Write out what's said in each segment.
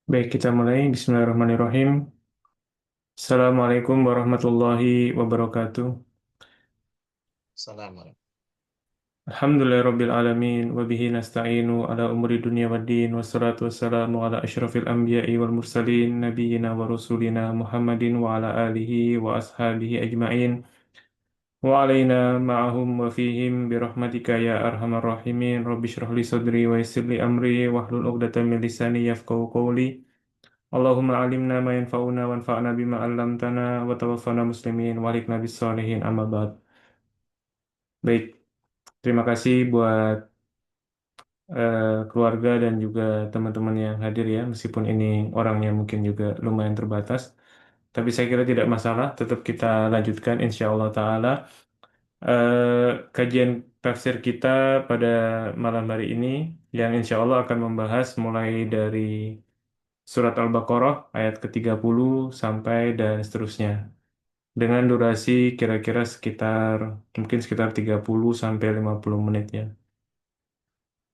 Baik, kita mulai. Bismillahirrahmanirrahim. Assalamualaikum warahmatullahi wabarakatuh. Salam. Alhamdulillahirabbil alamin wa bihi nasta'inu ala umuri dunya waddin wassalatu wassalamu ala asyrafil anbiya'i wal mursalin nabiyyina wa rasulina Muhammadin wa ala alihi wa ashabihi ajmain wa alaina ma'ahum wa fihim birahmatika ya arhamar rahimin. Rabbi shrah li sadri wa yassir li amri wahlul 'uqdatam min lisani yafqahu qawli. Allahumma alimna ma yanfa'una wanfa'na bima 'allamtana wa tawaffana muslimin wa alikna bis sholihin amma ba'd. Baik, terima kasih buat keluarga dan juga teman-teman yang hadir ya, meskipun ini orangnya mungkin juga lumayan terbatas. Tapi saya kira tidak masalah, tetap kita lanjutkan insya Allah Ta'ala. Kajian tafsir kita pada malam hari ini yang insya Allah akan membahas mulai dari surat Al-Baqarah ayat ke-30 sampai dan seterusnya. Dengan durasi kira-kira sekitar mungkin sekitar 30 sampai 50 menit ya.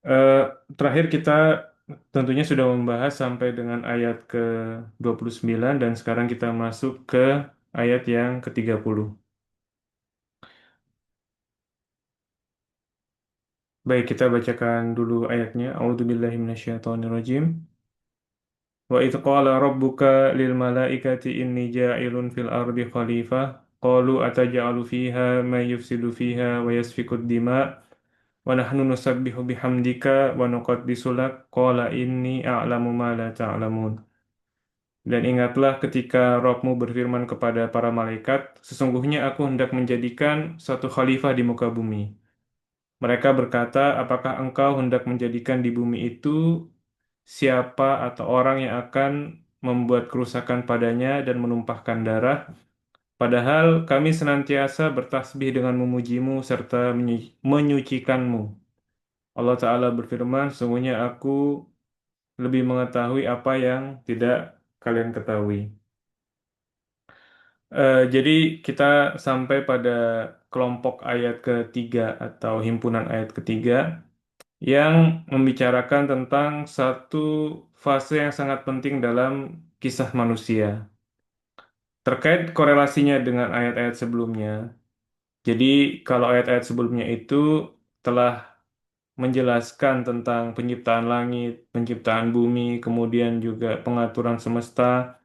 Eh, Terakhir kita tentunya sudah membahas sampai dengan ayat ke-29 dan sekarang kita masuk ke ayat yang ke-30. Baik, kita bacakan dulu ayatnya. A'udzubillahi minasyaitonirrajim. Wa idh qala rabbuka lil malaikati inni ja'ilun fil ardi khalifah qalu ataj'alu fiha may yufsidu fiha wa yasfikud dima' wa nahnu nusabbihu bihamdika wa nuqaddisu lak qala inni a'lamu ma la ta'lamun. Dan ingatlah ketika Rabbmu berfirman kepada para malaikat, sesungguhnya aku hendak menjadikan suatu khalifah di muka bumi. Mereka berkata, apakah engkau hendak menjadikan di bumi itu siapa atau orang yang akan membuat kerusakan padanya dan menumpahkan darah? Padahal kami senantiasa bertasbih dengan memujimu serta menyucikanmu. Allah Ta'ala berfirman, sungguhnya aku lebih mengetahui apa yang tidak kalian ketahui. Jadi kita sampai pada kelompok ayat ketiga atau himpunan ayat ketiga yang membicarakan tentang satu fase yang sangat penting dalam kisah manusia. Terkait korelasinya dengan ayat-ayat sebelumnya. Jadi kalau ayat-ayat sebelumnya itu telah menjelaskan tentang penciptaan langit, penciptaan bumi, kemudian juga pengaturan semesta.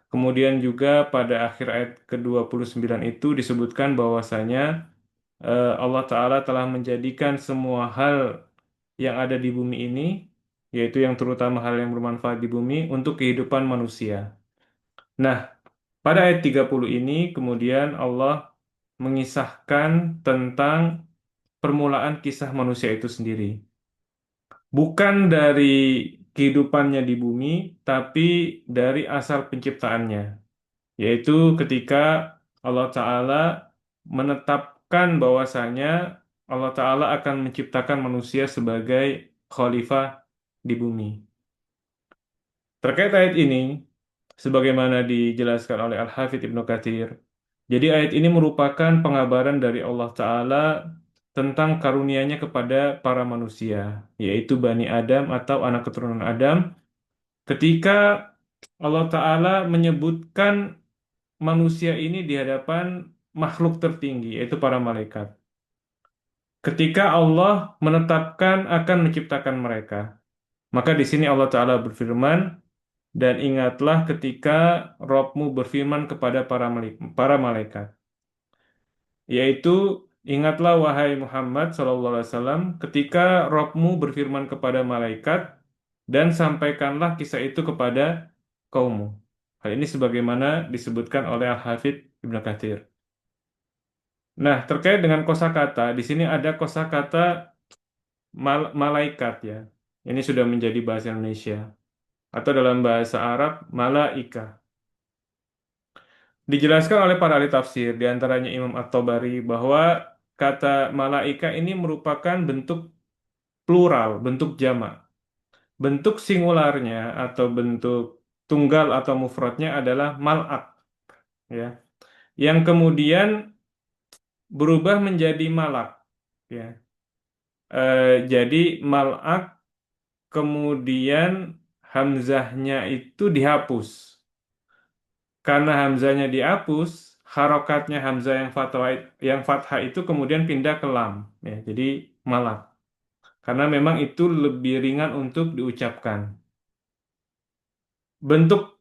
Kemudian juga pada akhir ayat ke-29 itu disebutkan bahwasanya Allah Ta'ala telah menjadikan semua hal yang ada di bumi ini, yaitu yang terutama hal yang bermanfaat di bumi, untuk kehidupan manusia. Nah, pada ayat 30 ini kemudian Allah mengisahkan tentang permulaan kisah manusia itu sendiri. Bukan dari kehidupannya di bumi, tapi dari asal penciptaannya. Yaitu ketika Allah Ta'ala menetapkan bahwasanya Allah Ta'ala akan menciptakan manusia sebagai khalifah di bumi. Terkait ayat ini, sebagaimana dijelaskan oleh Al-Hafidh Ibnu Katsir, jadi ayat ini merupakan pengabaran dari Allah Ta'ala tentang karunia-Nya kepada para manusia, yaitu Bani Adam atau anak keturunan Adam, ketika Allah Ta'ala menyebutkan manusia ini di hadapan makhluk tertinggi, yaitu para malaikat. Ketika Allah menetapkan akan menciptakan mereka, maka di sini Allah Ta'ala berfirman, dan ingatlah ketika Rabbmu berfirman kepada para malaikat, yaitu ingatlah wahai Muhammad SAW ketika Rabbmu berfirman kepada malaikat dan sampaikanlah kisah itu kepada kaummu. Hal ini sebagaimana disebutkan oleh Al-Hafidh Ibnu Katsir. Nah, terkait dengan kosakata, di sini ada kosakata malaikat ya. Ini sudah menjadi bahasa Indonesia. Atau dalam bahasa Arab, malaika. Dijelaskan oleh para ahli tafsir, di antaranya Imam At-Tabari, bahwa kata malaika ini merupakan bentuk plural, bentuk jamak. Bentuk singularnya atau bentuk tunggal atau mufradnya adalah malak, ya. Yang kemudian berubah menjadi malak, ya. Jadi malak kemudian hamzahnya itu dihapus. Karena hamzahnya dihapus, harokatnya hamzah yang fathah itu kemudian pindah ke lam, ya, jadi malak. Karena memang itu lebih ringan untuk diucapkan. Bentuk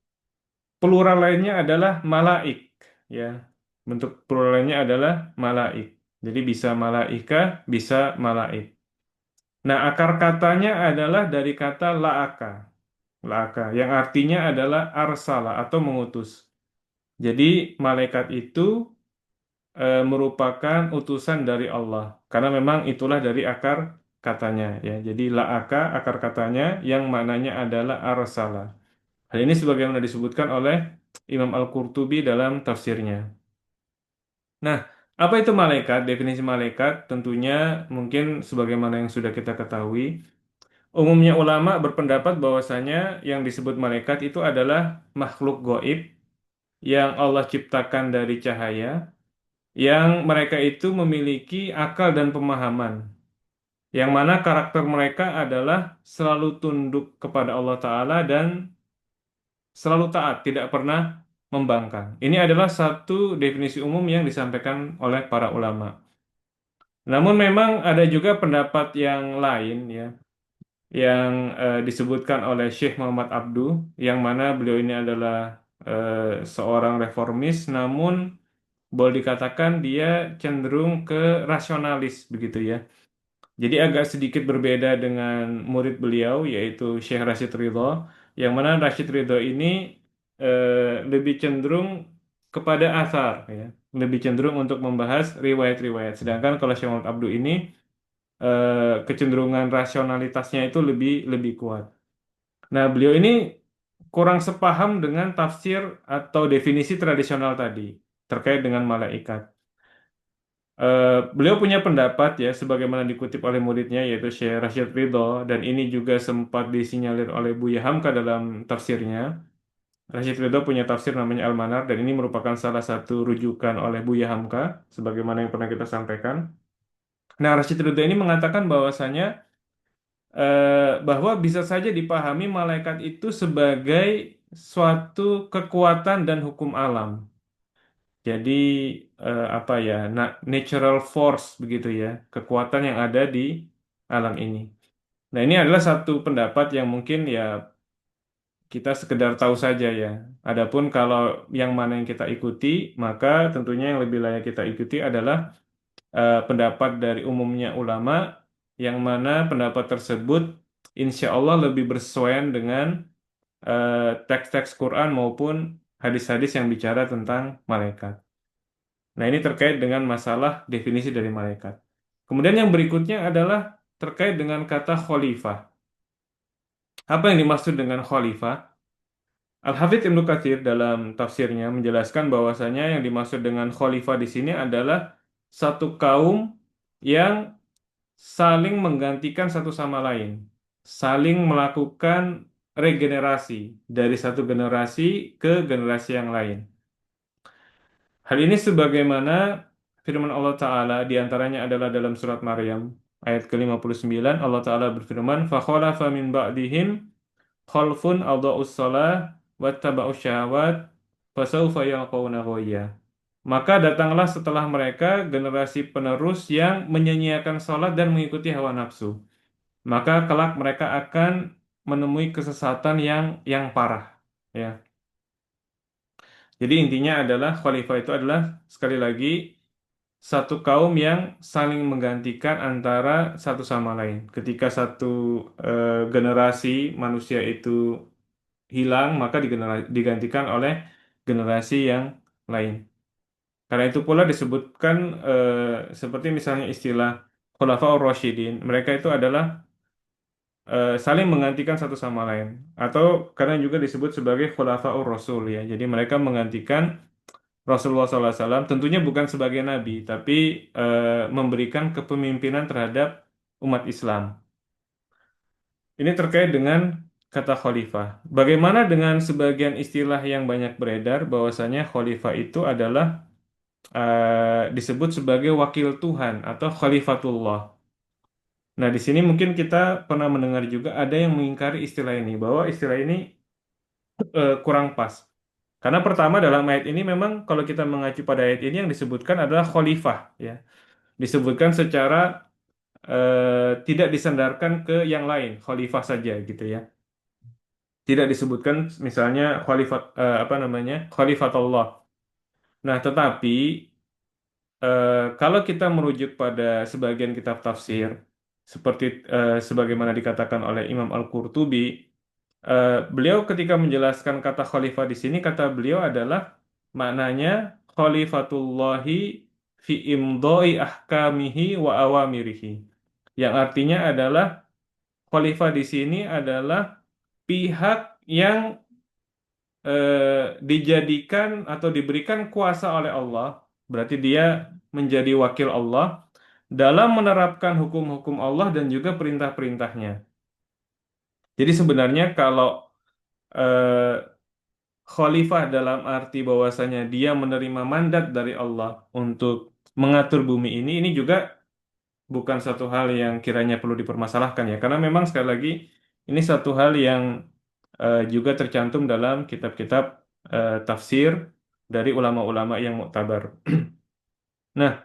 plural lainnya adalah malaik, ya. Bentuk plural lainnya adalah malaik. Jadi bisa malaika, bisa malaik. Nah, akar katanya adalah dari kata laaka, laaka, yang artinya adalah arsala atau mengutus. Jadi malaikat itu merupakan utusan dari Allah, karena memang itulah dari akar katanya, ya. Jadi laaka akar katanya yang maknanya adalah arsala. Hal ini sebagaimana disebutkan oleh Imam Al-Qurtubi dalam tafsirnya. Nah, apa itu malaikat? Definisi malaikat tentunya mungkin sebagaimana yang sudah kita ketahui. Umumnya ulama berpendapat bahwasanya yang disebut malaikat itu adalah makhluk goib yang Allah ciptakan dari cahaya, yang mereka itu memiliki akal dan pemahaman, yang mana karakter mereka adalah selalu tunduk kepada Allah Ta'ala dan selalu taat, tidak pernah membangkang. Ini adalah satu definisi umum yang disampaikan oleh para ulama. Namun memang ada juga pendapat yang lain, ya, yang disebutkan oleh Syekh Muhammad Abduh, yang mana beliau ini adalah seorang reformis, namun boleh dikatakan dia cenderung ke rasionalis begitu, ya. Jadi agak sedikit berbeda dengan murid beliau yaitu Syekh Rashid Ridho, yang mana Rashid Ridho ini lebih cenderung kepada asar, ya. Lebih cenderung untuk membahas riwayat-riwayat. Sedangkan kalau Syekh Muhammad Abduh ini kecenderungan rasionalitasnya itu lebih lebih kuat. Nah, beliau ini kurang sepaham dengan tafsir atau definisi tradisional tadi terkait dengan malaikat. Beliau punya pendapat, ya, sebagaimana dikutip oleh muridnya yaitu Syekh Rashid Ridho, dan ini juga sempat disinyalir oleh Buya Hamka dalam tafsirnya. Rashid Ridho punya tafsir namanya Al-Manar, dan ini merupakan salah satu rujukan oleh Buya Hamka sebagaimana yang pernah kita sampaikan. Nah, Rashid Ridho ini mengatakan bahwa bisa saja dipahami malaikat itu sebagai suatu kekuatan dan hukum alam. Jadi apa ya, natural force begitu, ya, kekuatan yang ada di alam ini. Nah, ini adalah satu pendapat yang mungkin, ya, kita sekedar tahu saja, ya. Adapun kalau yang mana yang kita ikuti, maka tentunya yang lebih layak kita ikuti adalah pendapat dari umumnya ulama, yang mana pendapat tersebut insya Allah lebih bersesuaian dengan eh, teks-teks Quran maupun hadis-hadis yang bicara tentang malaikat. Nah, ini terkait dengan masalah definisi dari malaikat. Kemudian yang berikutnya adalah terkait dengan kata khalifah. Apa yang dimaksud dengan khalifah? Al-Hafidz Ibnu Katsir dalam tafsirnya menjelaskan bahwasanya yang dimaksud dengan khalifah di sini adalah satu kaum yang saling menggantikan satu sama lain, saling melakukan regenerasi dari satu generasi ke generasi yang lain. Hal ini sebagaimana firman Allah Ta'ala diantaranya adalah dalam surat Maryam ayat ke-59. Allah Ta'ala berfirman, فَخَلَفَ مِنْ بَعْدِهِمْ خَلْفٌ أَضَاعُوا الصَّلَاةَ وَاتَّبَعُوا الشَّهَوَاتِ فَسَوْفَ يَلْقَوْنَ غَيًّا. Maka datanglah setelah mereka generasi penerus yang menyia-nyiakan salat dan mengikuti hawa nafsu. Maka kelak mereka akan menemui kesesatan yang parah. Ya. Jadi intinya adalah khalifah itu adalah sekali lagi satu kaum yang saling menggantikan antara satu sama lain. Ketika satu generasi manusia itu hilang, maka digantikan oleh generasi yang lain. Karena itu pula disebutkan seperti misalnya istilah Khulafaur Rasyidin. Mereka itu adalah saling menggantikan satu sama lain. Atau kadang juga disebut sebagai Khulafaur Rasul, ya. Jadi mereka menggantikan Rasulullah SAW, tentunya bukan sebagai nabi, tapi memberikan kepemimpinan terhadap umat Islam. Ini terkait dengan kata khalifah. Bagaimana dengan sebagian istilah yang banyak beredar bahwasanya khalifah itu adalah disebut sebagai wakil Tuhan atau khalifatullah. Nah, di sini mungkin kita pernah mendengar juga ada yang mengingkari istilah ini, bahwa istilah ini kurang pas. Karena pertama dalam ayat ini memang kalau kita mengacu pada ayat ini yang disebutkan adalah khalifah, ya. Disebutkan secara tidak disandarkan ke yang lain, khalifah saja gitu ya. Tidak disebutkan misalnya khalifat apa namanya? Khalifatullah. Nah, tetapi kalau kita merujuk pada sebagian kitab tafsir seperti sebagaimana dikatakan oleh Imam Al-Qurtubi, beliau ketika menjelaskan kata khalifah di sini, kata beliau adalah maknanya khalifatullahi fi imdoi ahkamihi wa awamirihi. Yang artinya adalah khalifah di sini adalah pihak yang dijadikan atau diberikan kuasa oleh Allah, berarti dia menjadi wakil Allah dalam menerapkan hukum-hukum Allah dan juga perintah-perintahnya. Jadi sebenarnya kalau eh, khalifah dalam arti bahwasanya dia menerima mandat dari Allah untuk mengatur bumi ini juga bukan satu hal yang kiranya perlu dipermasalahkan ya, karena memang sekali lagi ini satu hal yang juga tercantum dalam kitab-kitab tafsir dari ulama-ulama yang muktabar. Nah,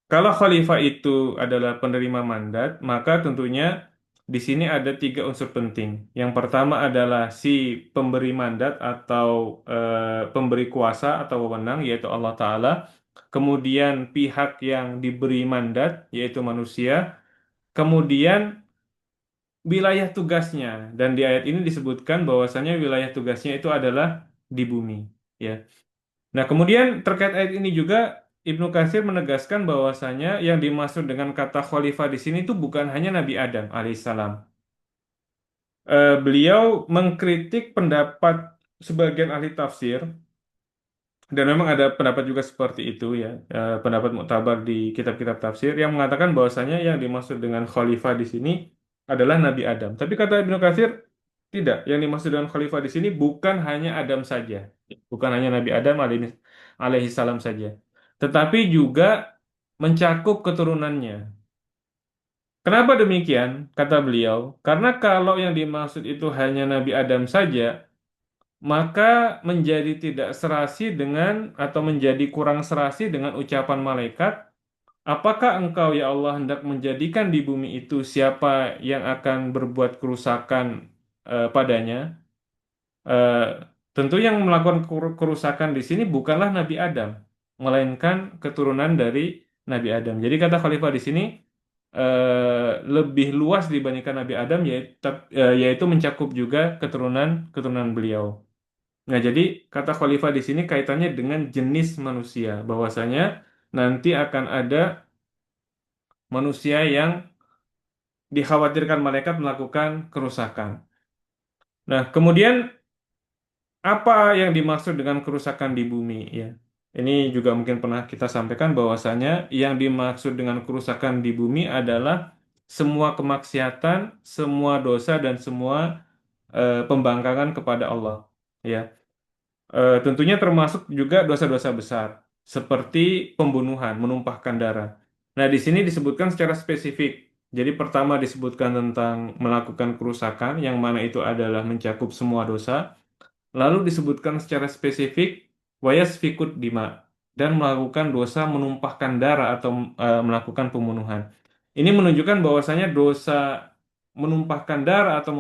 kalau khalifah itu adalah penerima mandat, maka tentunya di sini ada tiga unsur penting. Yang pertama adalah si pemberi mandat atau pemberi kuasa atau wewenang, yaitu Allah Ta'ala. Kemudian pihak yang diberi mandat, yaitu manusia. Kemudian wilayah tugasnya. Dan di ayat ini disebutkan bahwasanya wilayah tugasnya itu adalah di bumi. Ya. Nah, kemudian terkait ayat ini juga Ibnu Katsir menegaskan bahwasanya yang dimaksud dengan kata khalifah di sini itu bukan hanya Nabi Adam alaihissalam. Beliau mengkritik pendapat sebagian ahli tafsir dan memang ada pendapat juga seperti itu ya, pendapat muktabar di kitab-kitab tafsir yang mengatakan bahwasanya yang dimaksud dengan khalifah di sini adalah Nabi Adam. Tapi kata Ibnu Katsir tidak, yang dimaksud dengan khalifah di sini bukan hanya Adam saja, bukan hanya Nabi Adam alaihi salam saja, tetapi juga mencakup keturunannya. Kenapa demikian? Kata beliau, karena kalau yang dimaksud itu hanya Nabi Adam saja, maka menjadi tidak serasi dengan atau menjadi kurang serasi dengan ucapan malaikat, apakah engkau ya Allah hendak menjadikan di bumi itu siapa yang akan berbuat kerusakan padanya? Eh, Tentu yang melakukan kerusakan di sini bukanlah Nabi Adam, melainkan keturunan dari Nabi Adam. Jadi kata khalifah di sini lebih luas dibandingkan Nabi Adam, yaitu mencakup juga keturunan beliau. Nah, jadi kata khalifah di sini kaitannya dengan jenis manusia, bahwasanya nanti akan ada manusia yang dikhawatirkan malaikat melakukan kerusakan. Nah, kemudian apa yang dimaksud dengan kerusakan di bumi ya? Ini juga mungkin pernah kita sampaikan bahwasanya yang dimaksud dengan kerusakan di bumi adalah semua kemaksiatan, semua dosa dan semua pembangkangan kepada Allah. Ya. Tentunya termasuk juga dosa-dosa besar, seperti pembunuhan, menumpahkan darah. Nah, di sini disebutkan secara spesifik. Jadi pertama disebutkan tentang melakukan kerusakan, yang mana itu adalah mencakup semua dosa. Lalu disebutkan secara spesifik wayasfikut dima dan melakukan dosa menumpahkan darah atau melakukan pembunuhan. Ini menunjukkan bahwasanya dosa menumpahkan darah atau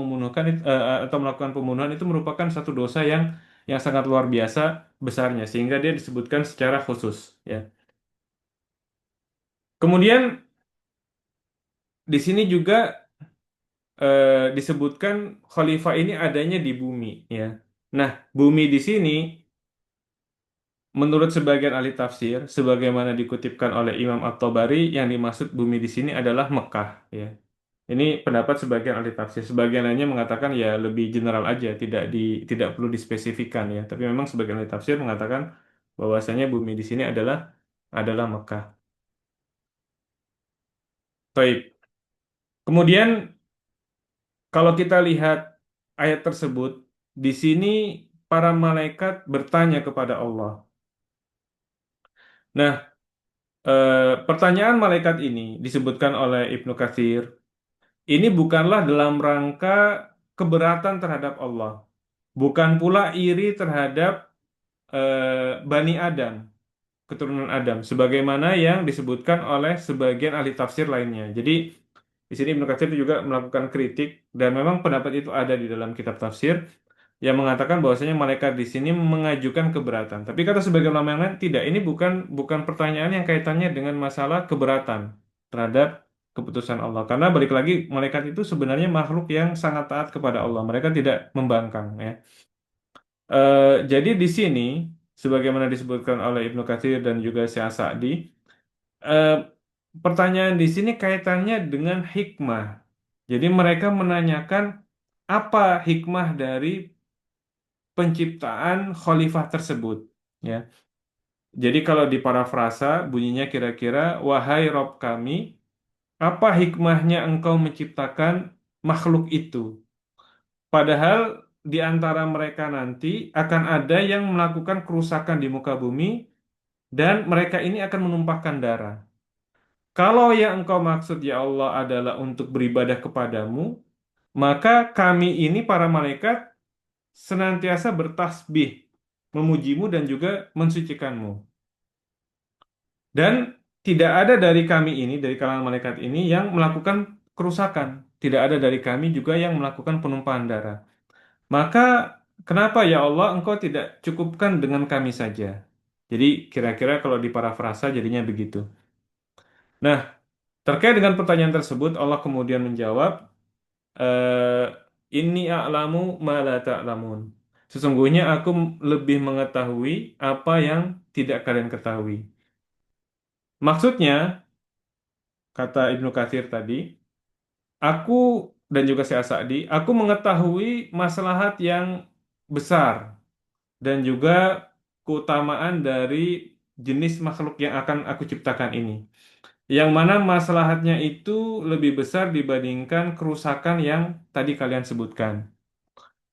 atau melakukan pembunuhan itu merupakan satu dosa yang sangat luar biasa besarnya sehingga dia disebutkan secara khusus ya. Kemudian di sini juga disebutkan khalifah ini adanya di bumi ya. Nah, bumi di sini menurut sebagian ahli tafsir, sebagaimana dikutipkan oleh Imam At-Tabari, yang dimaksud bumi di sini adalah Mekah, ya. Ini pendapat sebagian ahli tafsir. Sebagian lainnya mengatakan ya lebih general aja, tidak perlu dispesifikan ya. Tapi memang sebagian ahli tafsir mengatakan bahwasanya bumi di sini adalah Mekah. Baik. Kemudian kalau kita lihat ayat tersebut, di sini para malaikat bertanya kepada Allah. Nah, Pertanyaan malaikat ini disebutkan oleh Ibnu Katsir, ini bukanlah dalam rangka keberatan terhadap Allah, bukan pula iri terhadap Bani Adam, keturunan Adam, sebagaimana yang disebutkan oleh sebagian ahli tafsir lainnya. Jadi di sini Ibnu Katsir juga melakukan kritik dan memang pendapat itu ada di dalam kitab tafsir yang mengatakan bahwasanya malaikat di sini mengajukan keberatan. Tapi kata sebagian ulama yang lain tidak, ini bukan bukan pertanyaan yang kaitannya dengan masalah keberatan terhadap keputusan Allah. Karena balik lagi malaikat itu sebenarnya makhluk yang sangat taat kepada Allah. Mereka tidak membangkang ya. Jadi di sini sebagaimana disebutkan oleh Ibnu Katsir dan juga Syekh Sa'di, eh, pertanyaan di sini kaitannya dengan hikmah. Jadi mereka menanyakan apa hikmah dari penciptaan khalifah tersebut. Ya. Jadi kalau diparafrasa bunyinya kira-kira, wahai Rob kami, apa hikmahnya engkau menciptakan makhluk itu? Padahal di antara mereka nanti akan ada yang melakukan kerusakan di muka bumi dan mereka ini akan menumpahkan darah. Kalau yang engkau maksud ya Allah adalah untuk beribadah kepadamu, maka kami ini para malaikat senantiasa bertasbih, memujimu dan juga mensucikanmu. Dan tidak ada dari kami ini, dari kalangan malaikat ini yang melakukan kerusakan. Tidak ada dari kami juga yang melakukan penumpahan darah. Maka kenapa ya Allah engkau tidak cukupkan dengan kami saja? Jadi kira-kira kalau diparafrasa jadinya begitu. Nah, terkait dengan pertanyaan tersebut Allah kemudian menjawab, eh, Inni a'lamu ma la ta'lamun. Sesungguhnya aku lebih mengetahui apa yang tidak kalian ketahui. Maksudnya, kata Ibnu Katsir tadi, aku dan juga Syekh Sa'di, aku mengetahui maslahat yang besar dan juga keutamaan dari jenis makhluk yang akan aku ciptakan ini. Yang mana maslahatnya itu lebih besar dibandingkan kerusakan yang tadi kalian sebutkan.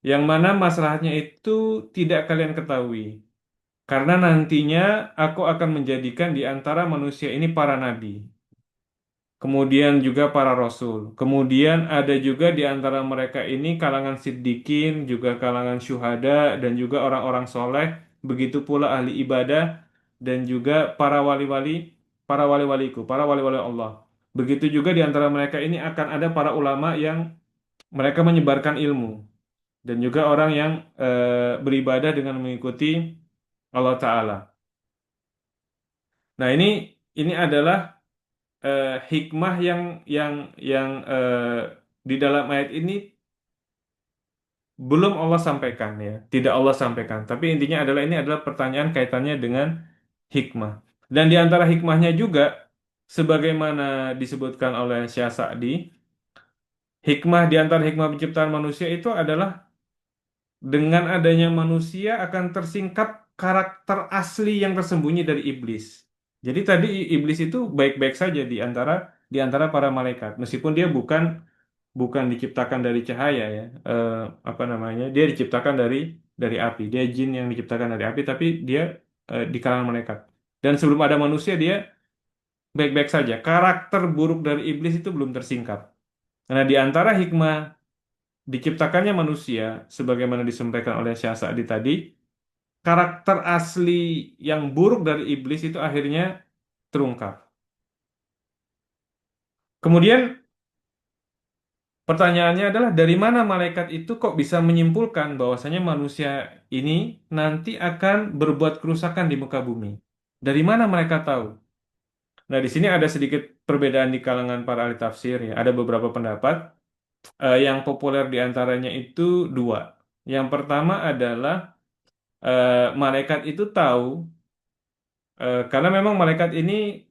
Yang mana maslahatnya itu tidak kalian ketahui. Karena nantinya aku akan menjadikan di antara manusia ini para nabi. Kemudian juga para rasul. Kemudian ada juga di antara mereka ini kalangan siddiqin, juga kalangan syuhada, dan juga orang-orang soleh. Begitu pula ahli ibadah, dan juga para wali-waliku, para wali-wali Allah. Begitu juga di antara mereka ini akan ada para ulama yang mereka menyebarkan ilmu. Dan juga orang yang beribadah dengan mengikuti Allah Ta'ala. Nah ini adalah hikmah yang di dalam ayat ini belum Allah sampaikan ya, tidak Allah sampaikan. Tapi intinya adalah ini adalah pertanyaan kaitannya dengan hikmah. Dan di antara hikmahnya juga, sebagaimana disebutkan oleh Syekh Sa'di, hikmah di antara hikmah penciptaan manusia itu adalah dengan adanya manusia akan tersingkap karakter asli yang tersembunyi dari iblis. Jadi tadi iblis itu baik-baik saja di antara para malaikat, meskipun dia bukan bukan diciptakan dari cahaya ya, eh, apa namanya? Dia diciptakan dari api. Dia jin yang diciptakan dari api, tapi dia di kalangan malaikat. Dan sebelum ada manusia dia baik-baik saja. Karakter buruk dari iblis itu belum tersingkap. Karena di antara hikmah diciptakannya manusia, sebagaimana disampaikan oleh Syekh Sa'di tadi, karakter asli yang buruk dari iblis itu akhirnya terungkap. Kemudian pertanyaannya adalah dari mana malaikat itu kok bisa menyimpulkan bahwasanya manusia ini nanti akan berbuat kerusakan di muka bumi? Dari mana mereka tahu? Nah, di sini ada sedikit perbedaan di kalangan para ahli tafsir ya. Ada beberapa pendapat. Yang populer di antaranya itu dua. Yang pertama adalah malaikat itu tahu karena memang malaikat ini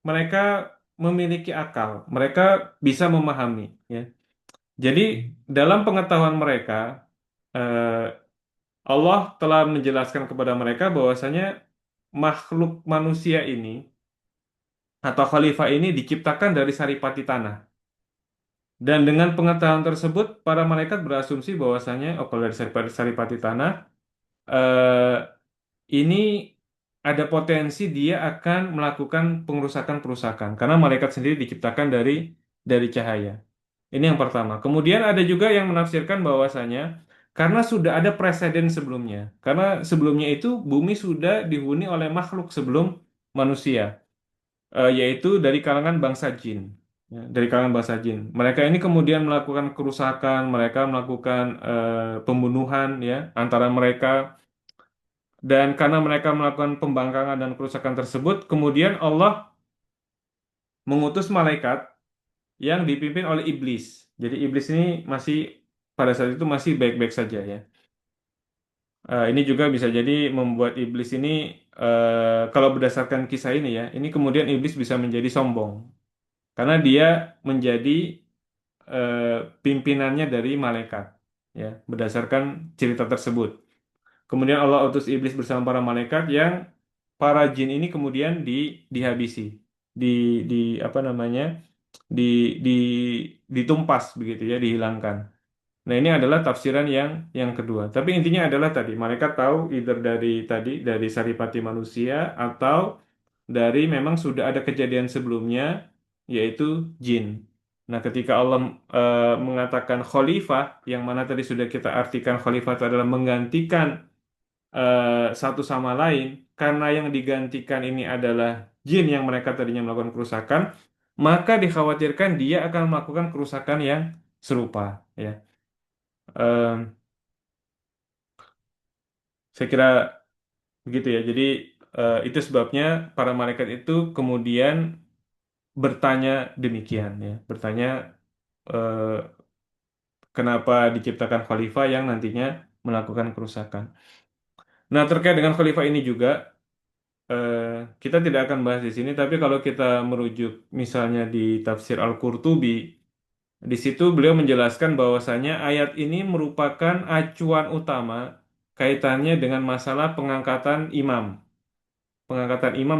mereka memiliki akal, mereka bisa memahami ya. Jadi dalam pengetahuan mereka eh, Allah telah menjelaskan kepada mereka bahwasanya makhluk manusia ini atau khalifah ini diciptakan dari saripati tanah. Dan dengan pengetahuan tersebut para malaikat berasumsi bahwasanya kalau dari saripati tanah, eh, ini ada potensi dia akan melakukan pengerusakan-perusakan karena malaikat sendiri diciptakan dari cahaya. Ini yang pertama. Kemudian ada juga yang menafsirkan bahwasanya karena sudah ada preseden sebelumnya. Karena sebelumnya itu bumi sudah dihuni oleh makhluk sebelum manusia, yaitu dari kalangan bangsa jin. Ya, dari kalangan bangsa jin. Mereka ini kemudian melakukan kerusakan, mereka melakukan pembunuhan ya antara mereka, dan karena mereka melakukan pembangkangan dan kerusakan tersebut, kemudian Allah mengutus malaikat yang dipimpin oleh iblis. Jadi iblis ini masih pada saat itu masih baik-baik saja ya. Ini juga bisa jadi membuat iblis ini, kalau berdasarkan kisah ini ya, ini kemudian iblis bisa menjadi sombong karena dia menjadi eh, pimpinannya dari malaikat ya, berdasarkan cerita tersebut. Kemudian Allah utus iblis bersama para malaikat yang para jin ini kemudian dihabisi, di di apa namanya, di di ditumpas begitu ya, dihilangkan. Nah, ini adalah tafsiran yang kedua. Tapi intinya adalah tadi, malaikat tahu either dari saripati manusia atau dari memang sudah ada kejadian sebelumnya, yaitu jin. Nah, ketika Allah mengatakan khalifah, yang mana tadi sudah kita artikan khalifah itu adalah menggantikan satu sama lain, karena yang digantikan ini adalah jin yang mereka tadinya melakukan kerusakan, maka dikhawatirkan dia akan melakukan kerusakan yang serupa. Ya. Em, saya kira begitu ya. Jadi itu sebabnya para malaikat itu kemudian bertanya demikian ya, bertanya eh, kenapa diciptakan khalifah yang nantinya melakukan kerusakan. Nah, terkait dengan khalifah ini juga, eh, kita tidak akan bahas di sini, tapi kalau kita merujuk misalnya di tafsir Al-Qurtubi, di situ beliau menjelaskan bahwasanya ayat ini merupakan acuan utama kaitannya dengan masalah pengangkatan imam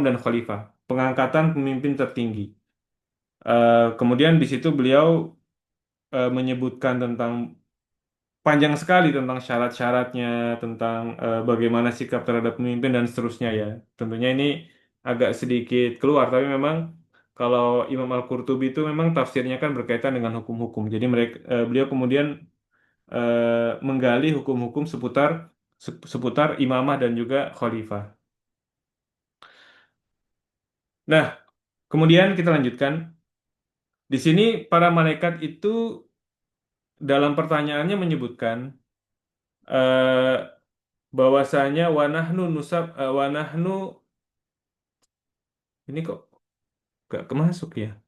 dan khalifah, pengangkatan pemimpin tertinggi. Kemudian di situ beliau menyebutkan tentang panjang sekali tentang syarat-syaratnya, tentang bagaimana sikap terhadap pemimpin dan seterusnya ya. Tentunya ini agak sedikit keluar, tapi memang kalau Imam Al-Qurtubi itu memang tafsirnya kan berkaitan dengan hukum-hukum. Jadi beliau kemudian menggali hukum-hukum seputar imamah dan juga khalifah. Nah, kemudian kita lanjutkan. Di sini para malaikat itu dalam pertanyaannya menyebutkan bahwasanya wanahnu wanahnu, ini kok gak kemasuk ya.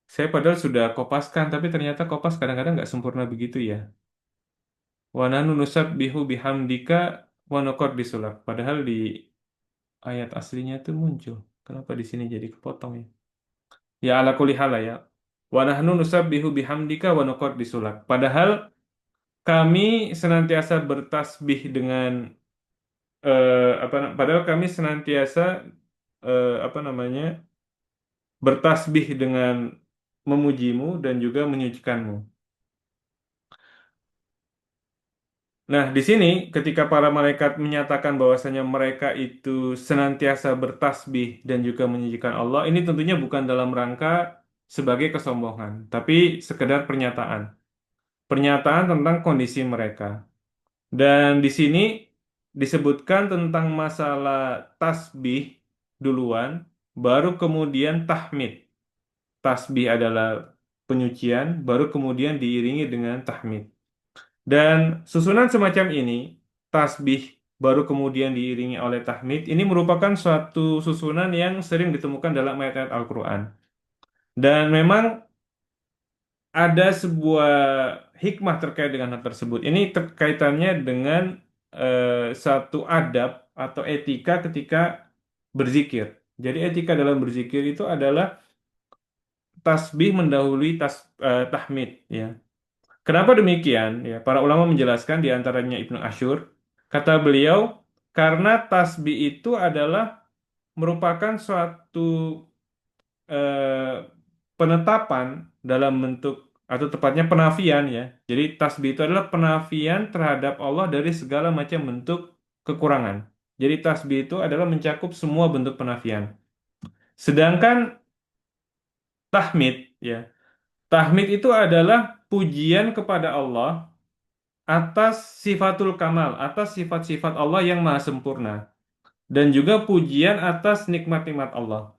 Saya padahal sudah kopaskan, tapi ternyata kopas kadang-kadang nggak sempurna begitu ya. Wanahnu nusabbihu bihamdika wa nuqaddisulak. Padahal di ayat aslinya itu muncul. Kenapa di sini jadi kepotong ya? Ya ala kulli hal lah ya. Wanahnu nusabbihu bihamdika wa nuqaddisulak. Padahal kami senantiasa bertasbih dengan padahal kami senantiasa apa namanya, bertasbih dengan memujimu dan juga menyucikanmu. Nah, di sini ketika para malaikat menyatakan bahwasanya mereka itu senantiasa bertasbih dan juga menyucikan Allah, ini tentunya bukan dalam rangka sebagai kesombongan, tapi sekedar pernyataan. Pernyataan tentang kondisi mereka. Dan di sini disebutkan tentang masalah tasbih duluan, baru kemudian tahmid. Tasbih adalah penyucian, baru kemudian diiringi dengan tahmid. Dan susunan semacam ini, tasbih baru kemudian diiringi oleh tahmid, ini merupakan suatu susunan yang sering ditemukan dalam ayat-ayat Al-Quran. Dan memang ada sebuah hikmah terkait dengan hal tersebut. Ini terkaitannya dengan satu adab atau etika ketika berzikir. Jadi etika dalam berzikir itu adalah tasbih mendahului tahmid ya. Kenapa demikian? Ya, para ulama menjelaskan di antaranya Ibnu Asyur, kata beliau, karena tasbih itu adalah merupakan suatu penetapan dalam bentuk, atau tepatnya penafian ya. Jadi tasbih itu adalah penafian terhadap Allah dari segala macam bentuk kekurangan. Jadi tasbih itu adalah mencakup semua bentuk penafian. Sedangkan tahmid, ya, tahmid itu adalah pujian kepada Allah atas sifatul kamal, atas sifat-sifat Allah yang maha sempurna, dan juga pujian atas nikmat-nikmat Allah.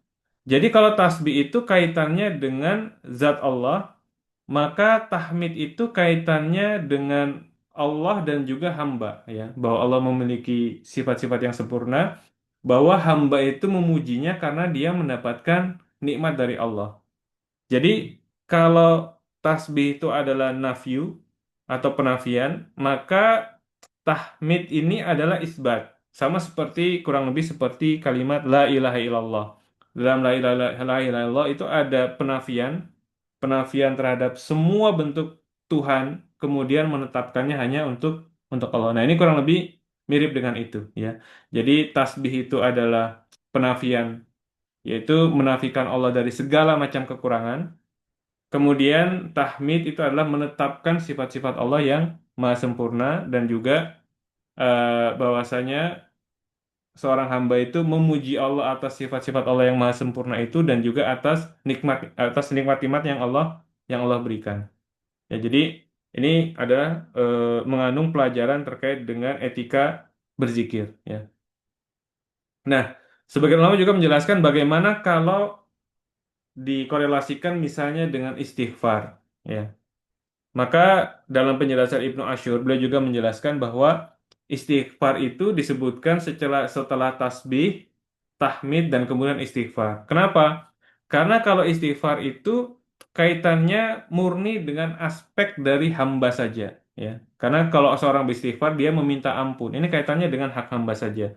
Jadi kalau tasbih itu kaitannya dengan zat Allah, maka tahmid itu kaitannya dengan Allah dan juga hamba, ya, bahwa Allah memiliki sifat-sifat yang sempurna, bahwa hamba itu memujinya karena dia mendapatkan nikmat dari Allah. Jadi kalau tasbih itu adalah nafyu atau penafian, maka tahmid ini adalah isbat. Sama seperti kurang lebih seperti kalimat la ilaha illallah. Dalam la ilaha illallah itu ada penafian, penafian terhadap semua bentuk Tuhan, kemudian menetapkannya hanya untuk Allah. Nah, ini kurang lebih mirip dengan itu, ya. Jadi tasbih itu adalah penafian, yaitu menafikan Allah dari segala macam kekurangan. Kemudian tahmid itu adalah menetapkan sifat-sifat Allah yang maha sempurna dan juga bahwasanya seorang hamba itu memuji Allah atas sifat-sifat Allah yang maha sempurna itu dan juga atas nikmat-nikmat yang Allah berikan. Ya, jadi ini adalah mengandung pelajaran terkait dengan etika berzikir, ya. Nah, sebagian ulama juga menjelaskan bagaimana kalau dikorelasikan misalnya dengan istighfar, ya. Maka dalam penjelasan Ibnu Asyur, beliau juga menjelaskan bahwa istighfar itu disebutkan setelah tasbih, tahmid, dan kemudian istighfar. Kenapa? Karena kalau istighfar itu kaitannya murni dengan aspek dari hamba saja, ya. Karena kalau seorang beristighfar, dia meminta ampun. Ini kaitannya dengan hak hamba saja.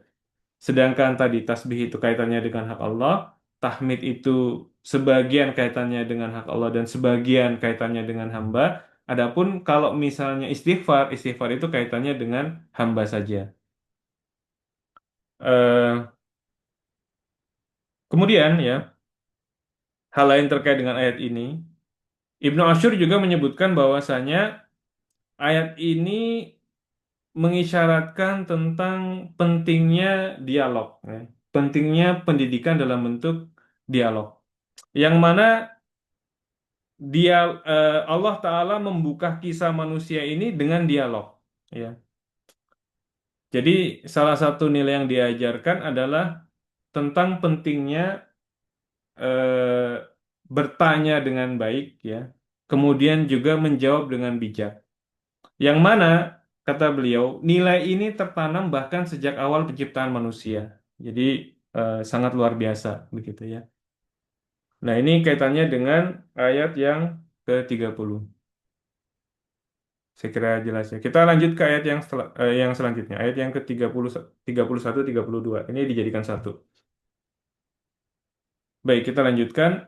Sedangkan tadi tasbih itu kaitannya dengan hak Allah, tahmid itu sebagian kaitannya dengan hak Allah dan sebagian kaitannya dengan hamba. Adapun kalau misalnya istighfar, istighfar itu kaitannya dengan hamba saja. Eh, Kemudian, ya, hal lain terkait dengan ayat ini, Ibnu Asyur juga menyebutkan bahwasanya ayat ini mengisyaratkan tentang pentingnya dialog, ya. Pentingnya pendidikan dalam bentuk dialog. Yang mana dia Allah Ta'ala membuka kisah manusia ini dengan dialog, ya. Jadi salah satu nilai yang diajarkan adalah tentang pentingnya eh, bertanya dengan baik, ya, kemudian juga menjawab dengan bijak. Yang mana kata beliau nilai ini tertanam bahkan sejak awal penciptaan manusia. Jadi sangat luar biasa begitu, ya. Nah, ini kaitannya dengan ayat yang ke-30. Saya kira jelas, ya. Kita lanjut ke ayat yang selanjutnya, ayat yang ke-30, 31, 32. Ini dijadikan satu. Baik, kita lanjutkan.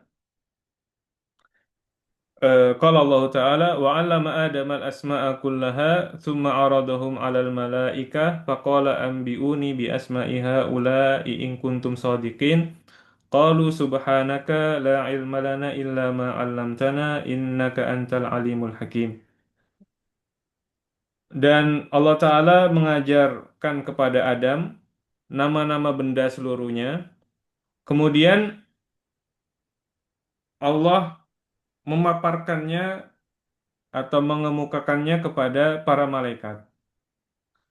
Qala Allah Ta'ala wa 'allama Adama al-asma'a kullaha thumma 'aradahum 'alal malaikah faqala anbi'uni bi asma'i haula'i in kuntum shadiqin qalu subhanaka la 'ilma lana illa ma 'allamtana innaka antal alimul hakim. Dan Allah Ta'ala mengajarkan kepada Adam nama-nama benda seluruhnya. Kemudian Allah memaparkannya atau mengemukakannya kepada para malaikat.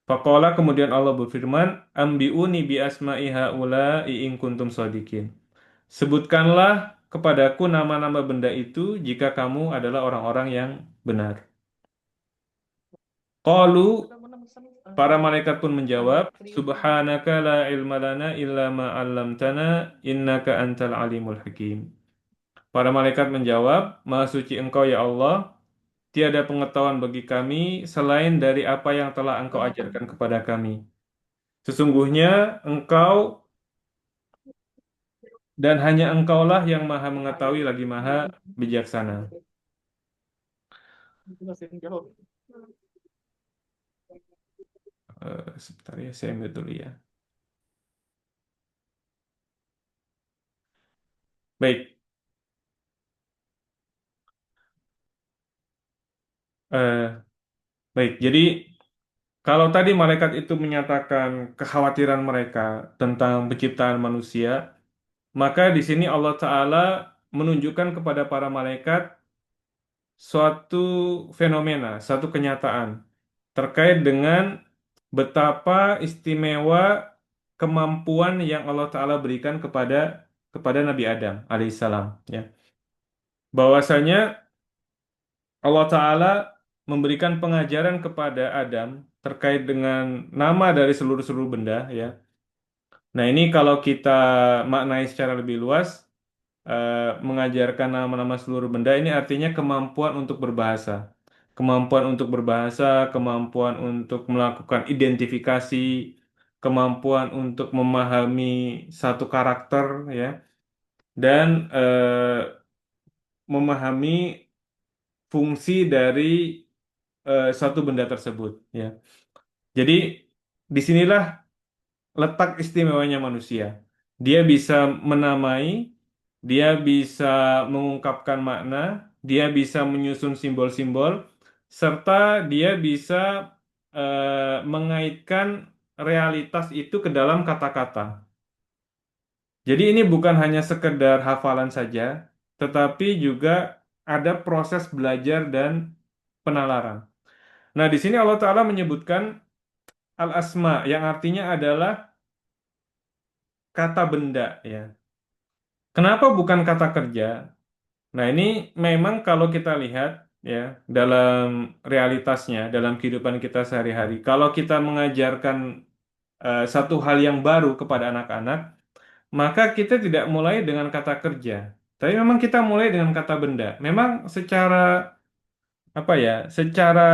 Faqala, kemudian Allah berfirman, Ambi'uni bi asma'i haula'i in kuntum shadiqin. Sebutkanlah kepadaku nama-nama benda itu jika kamu adalah orang-orang yang benar. Qalu, para malaikat pun menjawab, Subhanaka la ilma lana illa ma 'allamtana innaka antal alimul hakim. Para malaikat menjawab, Maha suci Engkau ya Allah, tiada pengetahuan bagi kami selain dari apa yang telah Engkau ajarkan kepada kami. Sesungguhnya Engkau dan hanya Engkaulah yang Maha mengetahui lagi Maha bijaksana. Sebentar, ya, saya ambil dulu, ya. Baik, eh, baik. Jadi Kalau tadi malaikat itu menyatakan kekhawatiran mereka tentang penciptaan manusia, maka di sini Allah Ta'ala menunjukkan kepada para malaikat suatu fenomena, satu kenyataan terkait dengan betapa istimewa kemampuan yang Allah Ta'ala berikan kepada Nabi Adam alaihissalam. Ya. Bahwasanya Allah Ta'ala memberikan pengajaran kepada Adam terkait dengan nama dari seluruh-seluruh benda. Ya. Nah ini kalau kita maknai secara lebih luas, mengajarkan nama-nama seluruh benda ini artinya kemampuan untuk berbahasa. Kemampuan untuk berbahasa, kemampuan untuk melakukan identifikasi, kemampuan untuk memahami satu karakter ya, dan memahami fungsi dari satu benda tersebut ya. Jadi disinilah letak istimewanya manusia. Dia bisa menamai, dia bisa mengungkapkan makna, dia bisa menyusun simbol-simbol, serta dia bisa mengaitkan realitas itu ke dalam kata-kata. Jadi ini bukan hanya sekedar hafalan saja, tetapi juga ada proses belajar dan penalaran. Nah, di sini Allah Ta'ala menyebutkan al-asma, yang artinya adalah kata benda, ya. Kenapa bukan kata kerja? Nah, ini memang kalau kita lihat ya dalam realitasnya, dalam kehidupan kita sehari-hari, kalau kita mengajarkan satu hal yang baru kepada anak-anak, maka kita tidak mulai dengan kata kerja. Tapi memang kita mulai dengan kata benda. Memang secara apa ya? Secara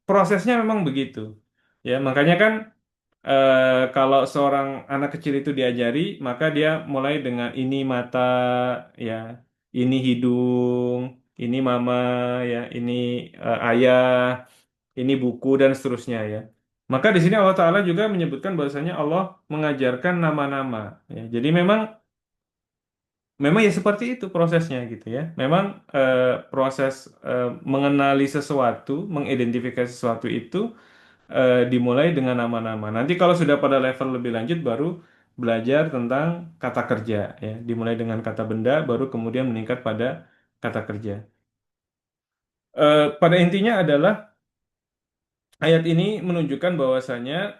prosesnya memang begitu. Ya, makanya kan kalau seorang anak kecil itu diajari, maka dia mulai dengan ini mata, ya, ini hidung, ini mama, ya, ini ayah, ini buku dan seterusnya ya. Maka di sini Allah Ta'ala juga menyebutkan bahwasanya Allah mengajarkan nama-nama. Ya. Jadi memang ya seperti itu prosesnya gitu ya. Memang proses mengenali sesuatu, mengidentifikasi sesuatu itu dimulai dengan nama-nama. Nanti kalau sudah pada level lebih lanjut baru belajar tentang kata kerja ya. Dimulai dengan kata benda baru kemudian meningkat pada kata kerja. Pada intinya adalah ayat ini menunjukkan bahwasanya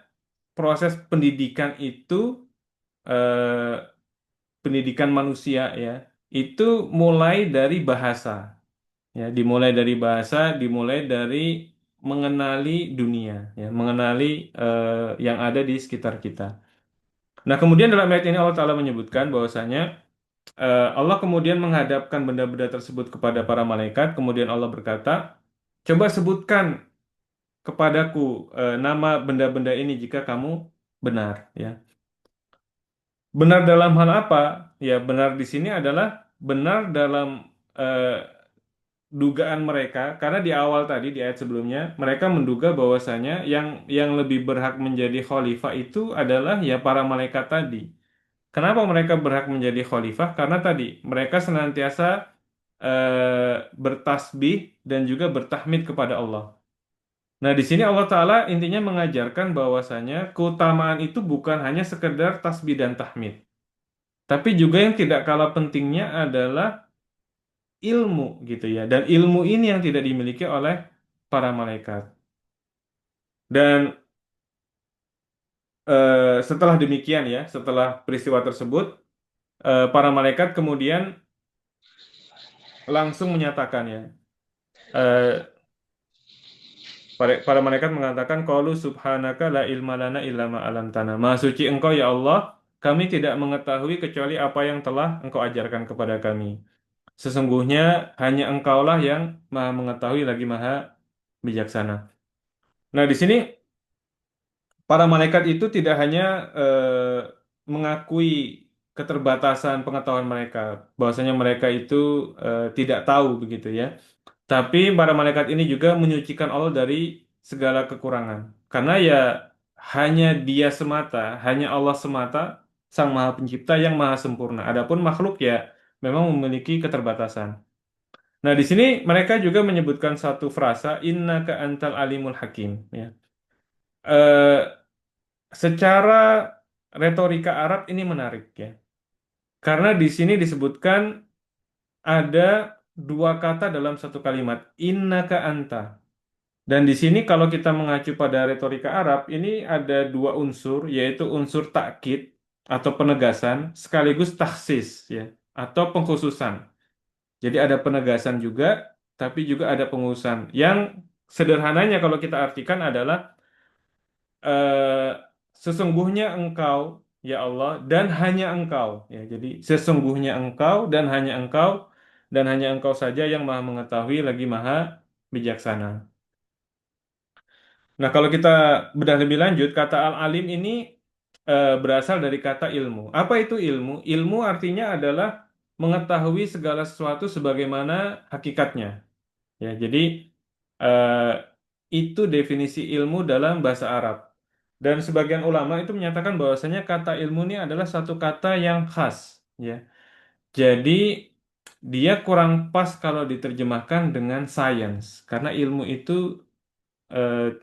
proses pendidikan itu eh, pendidikan manusia ya itu mulai dari bahasa ya, dimulai dari bahasa, dimulai dari mengenali dunia ya, mengenali yang ada di sekitar kita. Nah, kemudian dalam ayat ini Allah Ta'ala menyebutkan bahwasanya Allah kemudian menghadapkan benda-benda tersebut kepada para malaikat, kemudian Allah berkata, coba sebutkan kepadaku nama benda-benda ini jika kamu benar ya. Benar dalam hal apa? Ya, benar di sini adalah benar dalam eh, dugaan mereka, karena di awal tadi di ayat sebelumnya mereka menduga bahwasanya yang lebih berhak menjadi khalifah itu adalah ya para malaikat tadi. Kenapa mereka berhak menjadi khalifah? Karena tadi mereka senantiasa bertasbih dan juga bertahmid kepada Allah. Nah, di sini Allah Ta'ala intinya mengajarkan bahwasanya keutamaan itu bukan hanya sekedar tasbih dan tahmid, tapi juga yang tidak kalah pentingnya adalah ilmu gitu ya. Dan ilmu ini yang tidak dimiliki oleh para malaikat. Dan setelah demikian ya, setelah peristiwa tersebut, para malaikat kemudian langsung menyatakan ya, eh, para malaikat mengatakan, qalu subhanaka la ilma lana illa ma 'allamtana. Maha suci Engkau ya Allah, kami tidak mengetahui kecuali apa yang telah Engkau ajarkan kepada kami. Sesungguhnya hanya Engkaulah yang Maha mengetahui lagi Maha bijaksana. Nah, di sini para malaikat itu tidak hanya mengakui keterbatasan pengetahuan mereka, bahwasanya mereka itu tidak tahu begitu ya. Tapi para malaikat ini juga menyucikan Allah dari segala kekurangan. Karena ya hanya Dia semata, hanya Allah semata, Sang Maha Pencipta yang maha sempurna. Adapun makhluk ya memang memiliki keterbatasan. Nah, di sini mereka juga menyebutkan satu frasa, innaka antal alimul hakim. Ya. Eh, Secara retorika Arab ini menarik ya. Karena di sini disebutkan ada dua kata dalam satu kalimat, innaka anta. Dan di sini kalau kita mengacu pada retorika Arab, ini ada dua unsur, yaitu unsur takkid atau penegasan, sekaligus taksis ya, atau pengkhususan. Jadi ada penegasan juga, tapi juga ada pengkhususan. Yang sederhananya kalau kita artikan adalah eh, sesungguhnya engkau, ya Allah, dan hanya engkau. Ya, jadi sesungguhnya engkau dan hanya engkau saja yang maha mengetahui lagi maha bijaksana. Nah, kalau kita bedah lebih lanjut, kata al-alim ini berasal dari kata ilmu. Apa itu ilmu? Ilmu artinya adalah mengetahui segala sesuatu sebagaimana hakikatnya. Ya, jadi eh, itu definisi ilmu dalam bahasa Arab. Dan sebagian ulama itu menyatakan bahwasanya kata ilmu ini adalah satu kata yang khas. Ya, jadi dia kurang pas kalau diterjemahkan dengan science, karena ilmu itu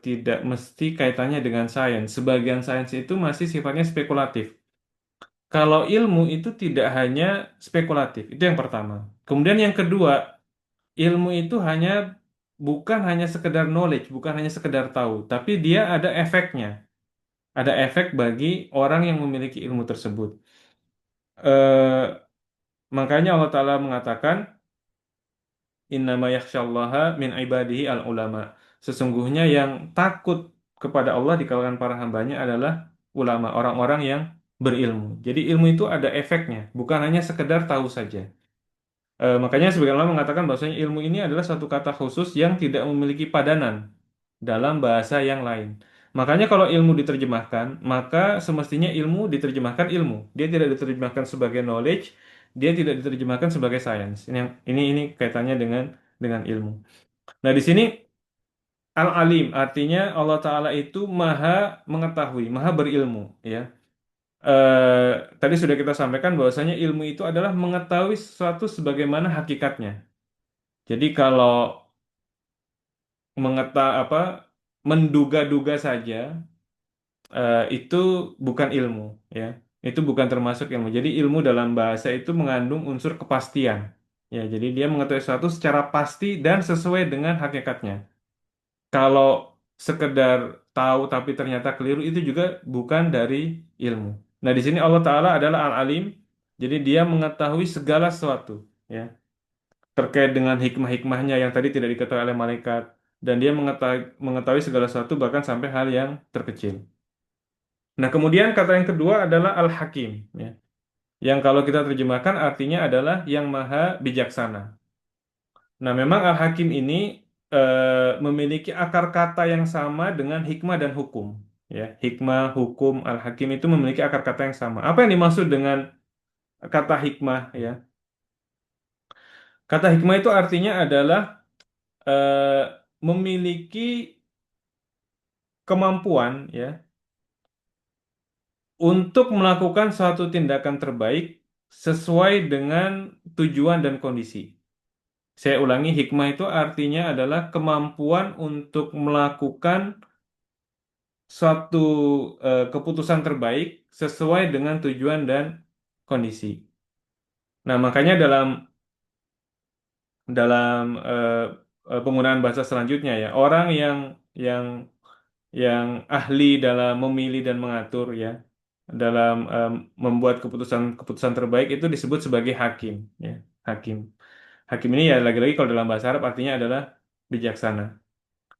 tidak mesti kaitannya dengan sains. Sebagian sains itu masih sifatnya spekulatif. Kalau ilmu itu tidak hanya spekulatif, itu yang pertama. Kemudian yang kedua, ilmu itu bukan hanya sekedar knowledge, bukan hanya sekedar tahu, tapi dia ada efeknya. Ada efek bagi orang yang memiliki ilmu tersebut. Makanya Allah Ta'ala mengatakan, Innama yakhsyallaha min ibadihi al-ulama. Sesungguhnya yang takut kepada Allah di kalangan para hambanya adalah ulama, orang-orang yang berilmu. Jadi ilmu itu ada efeknya, bukan hanya sekedar tahu saja. Makanya sebagian ulama mengatakan bahwasanya ilmu ini adalah satu kata khusus yang tidak memiliki padanan dalam bahasa yang lain. Makanya kalau ilmu diterjemahkan, maka semestinya ilmu diterjemahkan ilmu. Dia tidak diterjemahkan sebagai knowledge, dia tidak diterjemahkan sebagai science. Ini kaitannya dengan ilmu. Nah, di sini al-alim artinya Allah Ta'ala itu maha mengetahui, maha berilmu, ya. Tadi sudah kita sampaikan bahwasanya ilmu itu adalah mengetahui sesuatu sebagaimana hakikatnya. Jadi kalau apa menduga-duga saja itu bukan ilmu, ya. Itu bukan termasuk ilmu. Jadi ilmu dalam bahasa itu mengandung unsur kepastian. Ya, jadi dia mengetahui sesuatu secara pasti dan sesuai dengan hakikatnya. Kalau sekedar tahu tapi ternyata keliru itu juga bukan dari ilmu. Nah, di sini Allah Ta'ala adalah Al-Alim, jadi dia mengetahui segala sesuatu, ya, terkait dengan hikmah-hikmahnya yang tadi tidak diketahui oleh malaikat, dan dia mengetahui segala sesuatu bahkan sampai hal yang terkecil. Nah, kemudian kata yang kedua adalah Al-Hakim, ya, yang kalau kita terjemahkan artinya adalah yang maha bijaksana. Nah, memang Al-Hakim ini memiliki akar kata yang sama dengan hikmah dan hukum. Ya, hikmah, hukum, Al-Hakim itu memiliki akar kata yang sama. Apa yang dimaksud dengan kata hikmah? Ya, kata hikmah itu artinya adalah memiliki kemampuan, ya, untuk melakukan suatu tindakan terbaik sesuai dengan tujuan dan kondisi. Saya ulangi, hikmah itu artinya adalah kemampuan untuk melakukan suatu keputusan terbaik sesuai dengan tujuan dan kondisi. Nah, makanya dalam dalam penggunaan bahasa selanjutnya, ya, orang yang yang ahli dalam memilih dan mengatur, ya, dalam membuat keputusan terbaik itu disebut sebagai hakim, ya, hakim. Hakim ini ya lagi-lagi kalau dalam bahasa Arab artinya adalah bijaksana.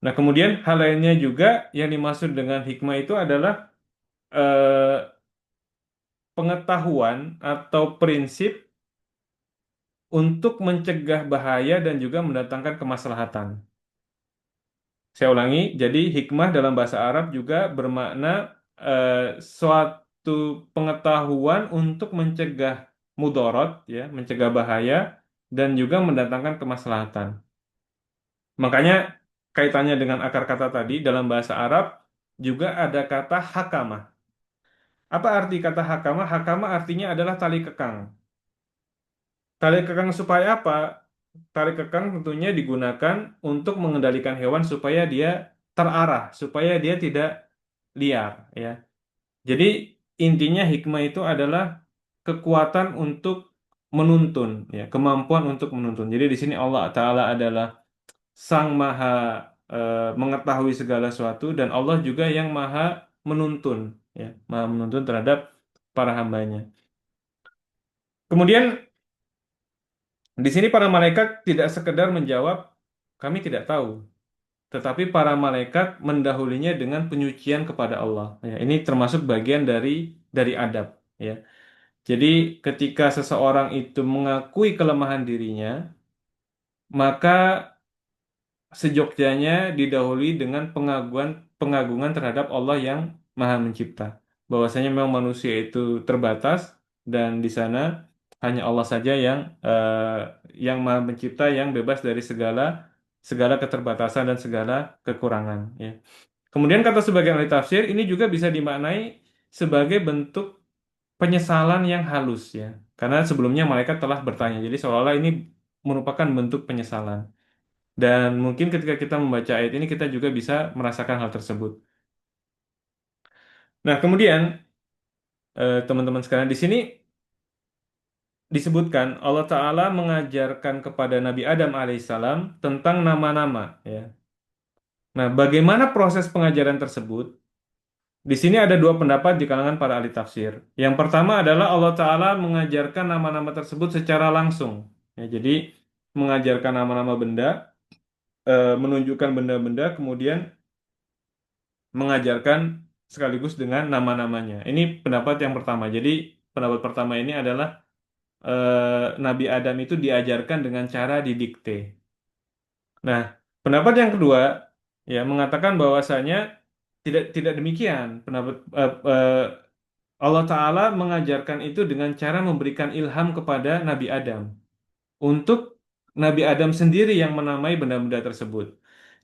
Nah, kemudian hal lainnya juga yang dimaksud dengan hikmah itu adalah eh, pengetahuan atau prinsip untuk mencegah bahaya dan juga mendatangkan kemaslahatan. Saya ulangi, jadi hikmah dalam bahasa Arab juga bermakna eh, suatu pengetahuan untuk mencegah mudorot, ya, mencegah bahaya dan juga mendatangkan kemaslahatan. Makanya kaitannya dengan akar kata tadi dalam bahasa Arab juga ada kata hakamah. Apa arti kata hakamah? Hakamah artinya adalah tali kekang. Tali kekang supaya apa? Tali kekang tentunya digunakan untuk mengendalikan hewan supaya dia terarah, supaya dia tidak liar, ya. Jadi intinya hikmah itu adalah kekuatan untuk menuntun, ya, kemampuan untuk menuntun. Jadi di sini Allah Ta'ala adalah Sang Maha mengetahui segala sesuatu dan Allah juga yang Maha menuntun, ya, Maha menuntun terhadap para hambanya. Kemudian di sini para malaikat tidak sekedar menjawab, kami tidak tahu, tetapi para malaikat mendahulinya dengan penyucian kepada Allah. Ya, ini termasuk bagian dari adab. Ya. Jadi ketika seseorang itu mengakui kelemahan dirinya, maka sejogjanya didahului dengan pengagungan terhadap Allah yang Maha Mencipta. Bahwasanya memang manusia itu terbatas dan di sana hanya Allah saja yang Maha Mencipta, yang bebas dari segala segala keterbatasan dan segala kekurangan. Ya. Kemudian kata sebagian ahli tafsir ini juga bisa dimaknai sebagai bentuk penyesalan yang halus, ya. Karena sebelumnya malaikat telah bertanya. Jadi seolah-olah ini merupakan bentuk penyesalan. Dan mungkin ketika kita membaca ayat ini kita juga bisa merasakan hal tersebut. Nah, kemudian teman-teman sekalian di sini disebutkan Allah Ta'ala mengajarkan kepada Nabi Adam alaihissalam tentang nama-nama, ya. Nah, bagaimana proses pengajaran tersebut? Di sini ada dua pendapat di kalangan para ahli tafsir. Yang pertama adalah Allah Ta'ala mengajarkan nama-nama tersebut secara langsung. Ya, jadi mengajarkan nama-nama benda, menunjukkan benda-benda, kemudian mengajarkan sekaligus dengan nama-namanya. Ini pendapat yang pertama. Jadi pendapat pertama ini adalah Nabi Adam itu diajarkan dengan cara didikte. Nah, pendapat yang kedua ya mengatakan bahwasanya tidak demikian. Allah Ta'ala mengajarkan itu dengan cara memberikan ilham kepada Nabi Adam. Untuk Nabi Adam sendiri yang menamai benda-benda tersebut.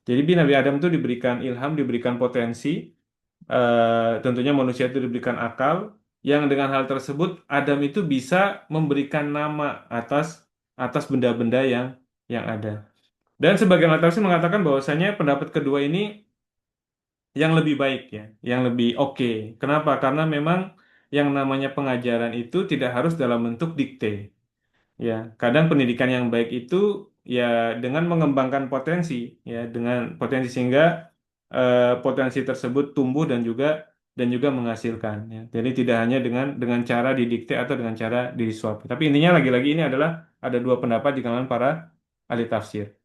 Jadi Nabi Adam itu diberikan ilham, diberikan potensi, tentunya manusia itu diberikan akal, yang dengan hal tersebut Adam itu bisa memberikan nama atas atas benda-benda yang ada. Dan sebagian ahli tafsir mengatakan bahwasanya pendapat kedua ini yang lebih baik, ya, yang lebih oke. Kenapa? Karena memang yang namanya pengajaran itu tidak harus dalam bentuk dikte. Ya, kadang pendidikan yang baik itu ya dengan mengembangkan potensi, ya, dengan potensi sehingga potensi tersebut tumbuh dan juga menghasilkan. Ya. Jadi tidak hanya dengan cara didikte atau dengan cara disuap. Tapi intinya lagi-lagi ini adalah ada dua pendapat di kalangan para ahli tafsir.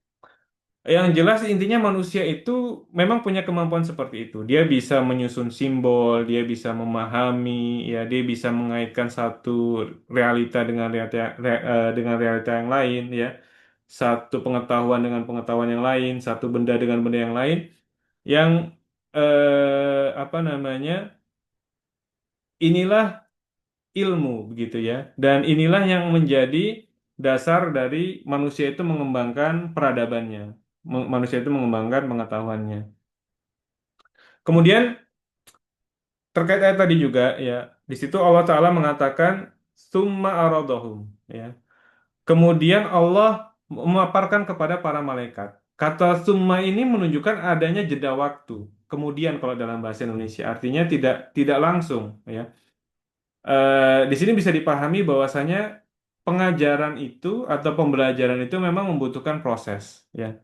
Yang jelas intinya manusia itu memang punya kemampuan seperti itu. Dia bisa menyusun simbol, dia bisa memahami, ya, dia bisa mengaitkan satu realita dengan realita yang lain, ya. Satu pengetahuan dengan pengetahuan yang lain, satu benda dengan benda yang lain, yang apa namanya? Inilah ilmu begitu, ya. Dan inilah yang menjadi dasar dari manusia itu mengembangkan peradabannya. Manusia itu mengembangkan pengetahuannya. Kemudian terkait ayat tadi juga, ya, di situ Allah Ta'ala mengatakan summa aradahum, ya. Kemudian Allah memaparkan kepada para malaikat. Kata summa ini menunjukkan adanya jeda waktu. Kemudian kalau dalam bahasa Indonesia artinya tidak tidak langsung, ya. Di sini bisa dipahami bahwasanya pengajaran itu atau pembelajaran itu memang membutuhkan proses, ya.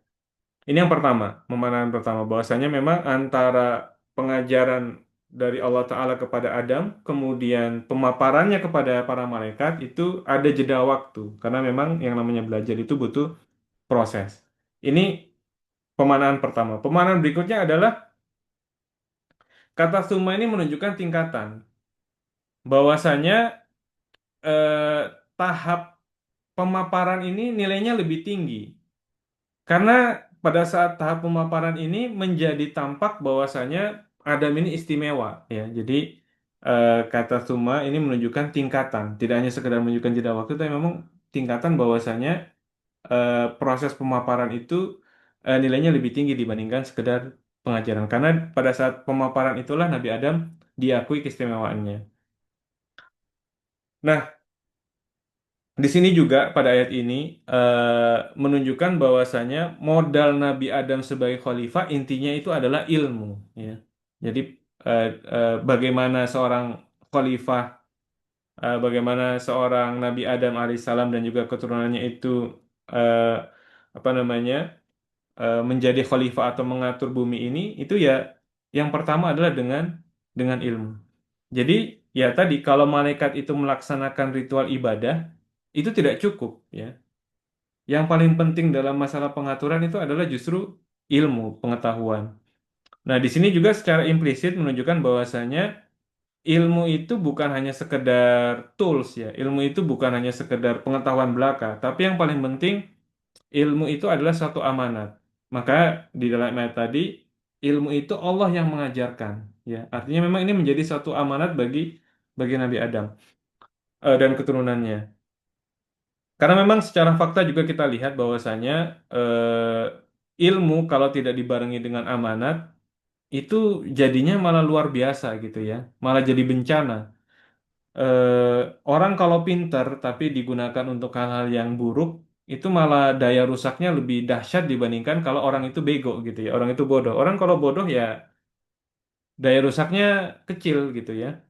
Ini yang pertama, pemahaman pertama bahwasanya memang antara pengajaran dari Allah Ta'ala kepada Adam, kemudian pemaparannya kepada para malaikat itu ada jeda waktu, karena memang yang namanya belajar itu butuh proses. Ini pemahaman pertama. Pemahaman berikutnya adalah kata summa ini menunjukkan tingkatan, bahwasanya eh, tahap pemaparan ini nilainya lebih tinggi. Karena pada saat tahap pemaparan ini menjadi tampak bahwasanya Adam ini istimewa, ya. Jadi kata summa ini menunjukkan tingkatan, tidak hanya sekedar menunjukkan jeda waktu, tapi memang tingkatan bahwasanya proses pemaparan itu nilainya lebih tinggi dibandingkan sekedar pengajaran. Karena pada saat pemaparan itulah Nabi Adam diakui keistimewaannya. Nah, di sini juga pada ayat ini menunjukkan bahwasanya modal Nabi Adam sebagai khalifah intinya itu adalah ilmu, ya. Jadi bagaimana seorang khalifah, bagaimana seorang Nabi Adam alaihissalam dan juga keturunannya itu eh, apa namanya menjadi khalifah atau mengatur bumi ini, itu ya yang pertama adalah dengan ilmu. Jadi ya tadi kalau malaikat itu melaksanakan ritual ibadah itu tidak cukup ya. Yang paling penting dalam masalah pengaturan itu adalah justru ilmu, pengetahuan. Nah, di sini juga secara implisit menunjukkan bahwasanya ilmu itu bukan hanya sekedar tools ya. Ilmu itu bukan hanya sekedar pengetahuan belaka, tapi yang paling penting ilmu itu adalah suatu amanat. Maka di dalam ayat tadi ilmu itu Allah yang mengajarkan ya. Artinya memang ini menjadi suatu amanat bagi Nabi Adam dan keturunannya. Karena memang secara fakta juga kita lihat bahwasanya ilmu kalau tidak dibarengi dengan amanat itu jadinya malah luar biasa gitu ya, malah jadi bencana. Orang kalau pinter tapi digunakan untuk hal-hal yang buruk, itu malah daya rusaknya lebih dahsyat dibandingkan kalau orang itu bego gitu ya, orang itu bodoh. Orang kalau bodoh ya daya rusaknya kecil gitu ya.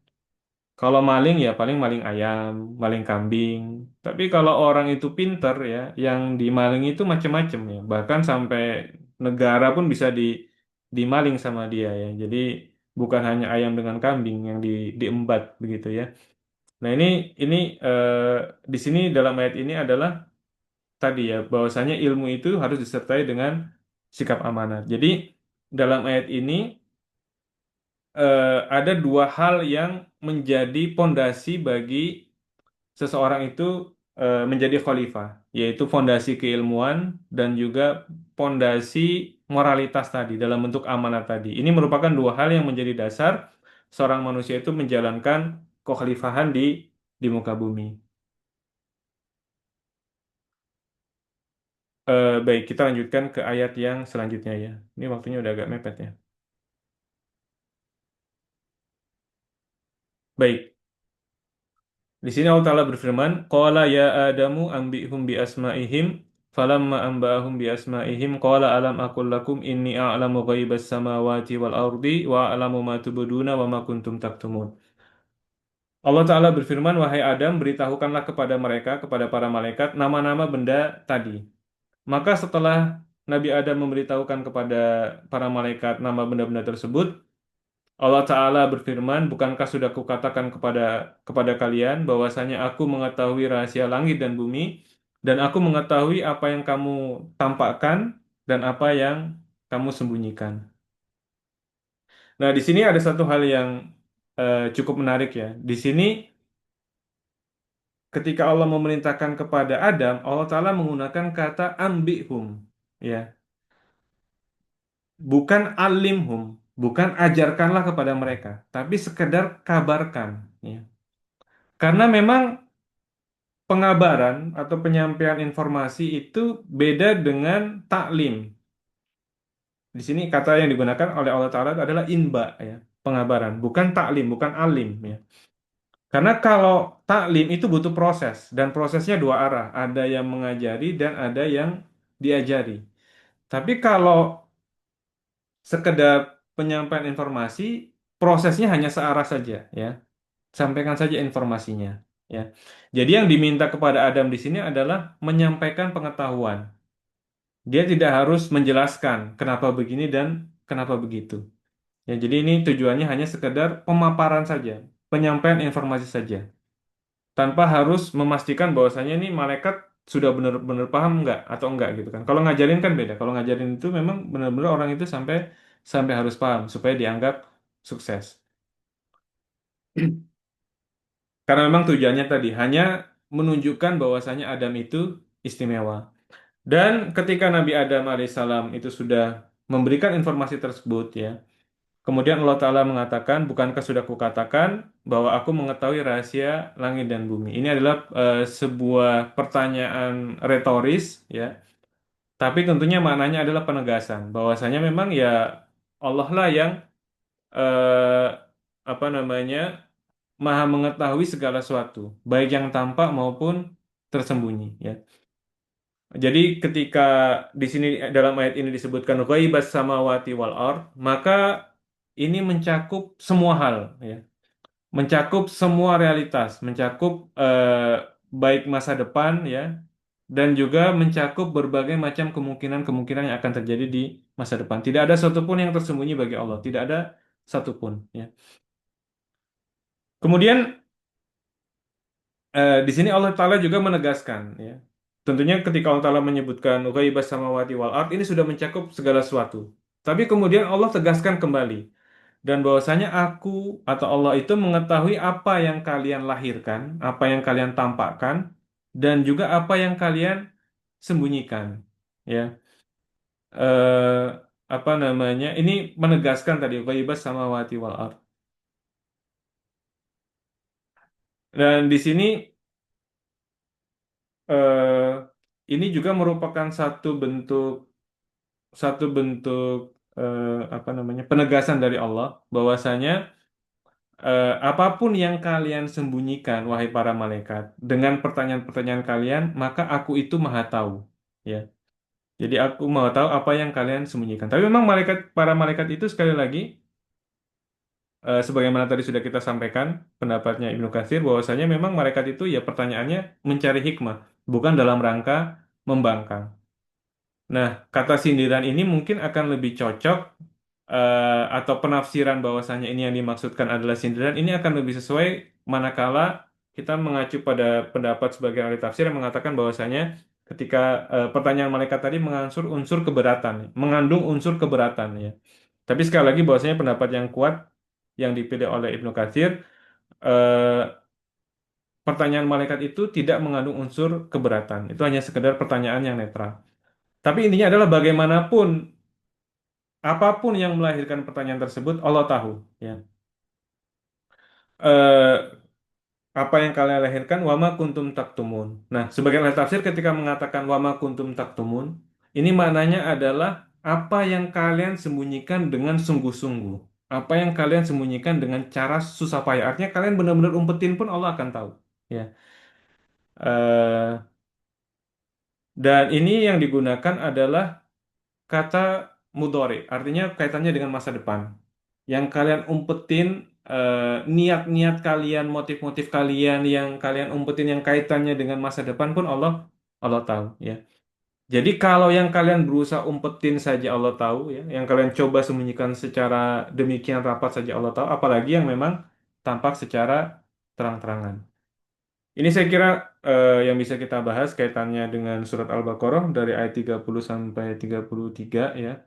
Kalau maling ya paling maling ayam, maling kambing. Tapi kalau orang itu pinter ya, yang dimaling itu macam-macam ya. Bahkan sampai negara pun bisa dimaling sama dia ya. Jadi bukan hanya ayam dengan kambing yang diembat begitu ya. Nah ini eh, di sini dalam ayat ini adalah tadi ya bahwasanya ilmu itu harus disertai dengan sikap amanat. Jadi dalam ayat ini ada dua hal yang menjadi pondasi bagi seseorang itu menjadi khalifah, yaitu fondasi keilmuan dan juga pondasi moralitas tadi dalam bentuk amanat tadi. Ini merupakan dua hal yang menjadi dasar seorang manusia itu menjalankan kekhalifahan di muka bumi. Baik, kita lanjutkan ke ayat yang selanjutnya ya. Ini waktunya udah agak mepet ya. Baik, di sini Allah Ta'ala berfirman, Qala ya Adamu ambihum bi asma'ihim, falamma amba'ahum bi asma'ihim, Qala alam aqul lakum inni a'lamu ghaibas samawati wal ardi wa a'lamu ma tubduna wa ma kuntum taktumun. Allah Ta'ala berfirman, wahai Adam, beritahukanlah kepada mereka, kepada para malaikat, nama-nama benda tadi. Maka setelah Nabi Adam memberitahukan kepada para malaikat nama benda-benda tersebut, Allah Ta'ala berfirman, bukankah sudah kukatakan kepada kalian bahwasanya aku mengetahui rahasia langit dan bumi, dan aku mengetahui apa yang kamu tampakkan dan apa yang kamu sembunyikan. Nah, di sini ada satu hal yang cukup menarik ya. Di sini ketika Allah memerintahkan kepada Adam, Allah Ta'ala menggunakan kata ambihum, ya, bukan alimhum, bukan ajarkanlah kepada mereka, tapi sekedar kabarkan. Ya. Karena memang pengabaran atau penyampaian informasi itu beda dengan taklim. Di sini kata yang digunakan oleh Allah Ta'ala adalah inba, ya, pengabaran, bukan taklim, bukan alim, ya. Karena kalau taklim itu butuh proses dan prosesnya dua arah, ada yang mengajari dan ada yang diajari. Tapi kalau sekedar penyampaian informasi, prosesnya hanya searah saja, ya. Sampaikan saja informasinya, ya. Jadi yang diminta kepada Adam di sini adalah menyampaikan pengetahuan. Dia tidak harus menjelaskan kenapa begini dan kenapa begitu. Ya, jadi ini tujuannya hanya sekedar pemaparan saja, penyampaian informasi saja, tanpa harus memastikan bahwasanya ini malaikat sudah benar-benar paham nggak atau enggak gitu kan. Kalau ngajarin kan beda. Kalau ngajarin itu memang benar-benar orang itu sampai sampai harus paham supaya dianggap sukses. Karena memang tujuannya tadi hanya menunjukkan bahwasanya Adam itu istimewa. Dan ketika Nabi Adam alaihissalam itu sudah memberikan informasi tersebut ya, kemudian Allah Ta'ala mengatakan, bukankah sudah kukatakan bahwa aku mengetahui rahasia langit dan bumi. Ini adalah sebuah pertanyaan retoris ya, tapi tentunya maknanya adalah penegasan bahwasanya memang ya Allah lah yang eh, apa namanya maha mengetahui segala sesuatu, baik yang tampak maupun tersembunyi ya. Jadi ketika di sini dalam ayat ini disebutkan ghaibas samawati wal ard, maka ini mencakup semua hal, ya. Mencakup semua realitas, mencakup baik masa depan, ya, dan juga mencakup berbagai macam kemungkinan-kemungkinan yang akan terjadi di masa depan. Tidak ada satupun yang tersembunyi bagi Allah, tidak ada satupun, ya. Kemudian di sini Allah Ta'ala juga menegaskan, ya. Tentunya ketika Allah Ta'ala menyebutkan ghaibas samawati wal ard, ini sudah mencakup segala sesuatu. Tapi kemudian Allah tegaskan kembali, dan bahwasanya aku atau Allah itu mengetahui apa yang kalian lahirkan, apa yang kalian tampakkan, dan juga apa yang kalian sembunyikan. Ya, eh, apa namanya? Ini menegaskan tadi ghaibas samawati wal ard. Dan di sini eh, ini juga merupakan satu bentuk apa namanya? Penegasan dari Allah bahwasanya apapun yang kalian sembunyikan, wahai para malaikat, dengan pertanyaan-pertanyaan kalian, maka aku itu maha tahu. Ya, jadi aku maha tahu apa yang kalian sembunyikan. Tapi memang para malaikat itu sekali lagi, sebagaimana tadi sudah kita sampaikan pendapatnya Ibnu Katsir, bahwasanya memang malaikat itu ya pertanyaannya mencari hikmah, bukan dalam rangka membangkang. Nah, kata sindiran ini mungkin akan lebih cocok atau penafsiran bahwasanya ini yang dimaksudkan adalah sindiran ini akan lebih sesuai manakala kita mengacu pada pendapat sebagian ahli tafsir yang mengatakan bahwasanya ketika pertanyaan malaikat tadi mengandung unsur keberatan, ya. Tapi sekali lagi bahwasanya pendapat yang kuat yang dipilih oleh Ibnu Katsir, eh, pertanyaan malaikat itu tidak mengandung unsur keberatan. Itu hanya sekedar pertanyaan yang netral. Tapi intinya adalah bagaimanapun apapun yang melahirkan pertanyaan tersebut, Allah tahu, ya. Eh, Apa yang kalian lahirkan, wama kuntum taktumun. Nah, sebagian ahli tafsir ketika mengatakan wama kuntum taktumun, ini maknanya adalah apa yang kalian sembunyikan dengan sungguh-sungguh. Apa yang kalian sembunyikan dengan cara susah payah. Artinya kalian benar-benar umpetin pun Allah akan tahu. Ya. Eh, dan ini yang digunakan adalah kata mudhari, artinya kaitannya dengan masa depan. Yang kalian umpetin, niat-niat kalian, motif-motif kalian yang kalian umpetin yang kaitannya dengan masa depan pun Allah Allah tahu, ya. Jadi kalau yang kalian berusaha umpetin saja Allah tahu, ya, yang kalian coba sembunyikan secara demikian rapat saja Allah tahu, apalagi yang memang tampak secara terang-terangan. Ini saya kira yang bisa kita bahas kaitannya dengan surat Al-Baqarah dari ayat 30 sampai 33, ya.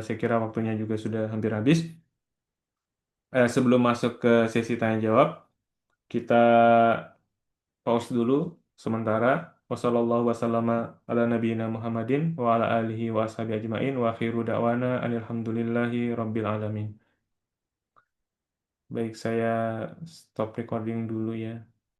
Saya kira waktunya juga sudah hampir habis. Sebelum masuk ke sesi tanya jawab, kita pause dulu sementara. Wassalamualaikum wasallam ala nabiyina Muhammadin wa ala alihi wa ashabi ajmain wa akhiru da'wana alhamdulillahi rabbil alamin. Baik, saya stop recording dulu, ya.